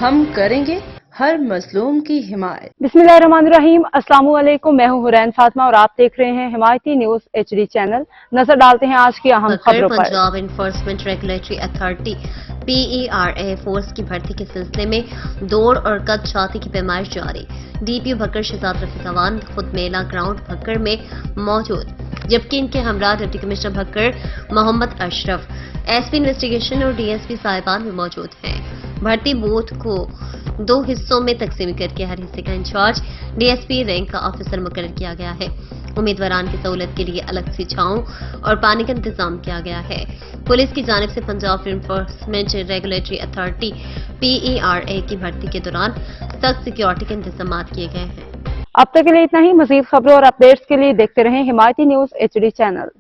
हम करेंगे हर मजलूम की हिमायत। बिस्मिल्लाहिर्रहमानिर्रहीम। अस्सलाम वालेकुम। मैं हूं हुरैन फातिमा और आप देख रहे हैं हिमायती न्यूज HD चैनल। नजर डालते हैं आज की अहम खबरों पर। Punjab enforcement regulatory authority PERA force की भर्ती के सिलसिले में दौड़ और कद छाती की पैमाइश जारी। DPO भक्कर शहजाद रफी जवान खुद मेला ग्राउंड भक्कर में मौजूद, जबकि इनके हमरा deputy commissioner Bhakkar Mohammad Ashraf, SP investigation और DSP साहिबान भी मौजूद हैं। भर्ती बूथ को 2 हिस्सों में तकसीम करके हर हिस्से का इंचार्ज DSP रैंक का ऑफिसर मुकर्रर किया गया है। उम्मीदवारान की सहूलत के लिए अलग से छांव और पानी का इंतजाम किया गया है। पुलिस की जानिब से Punjab enforcement regulatory authority PERA की भर्ती के दौरान सख्त सिक्योरिटी के इंतजाम किए गए हैं। अब तक के लिए इतना ही। मजीद खबरों और अपडेट्स के लिए देखते रहें हिमायती न्यूज HD चैनल।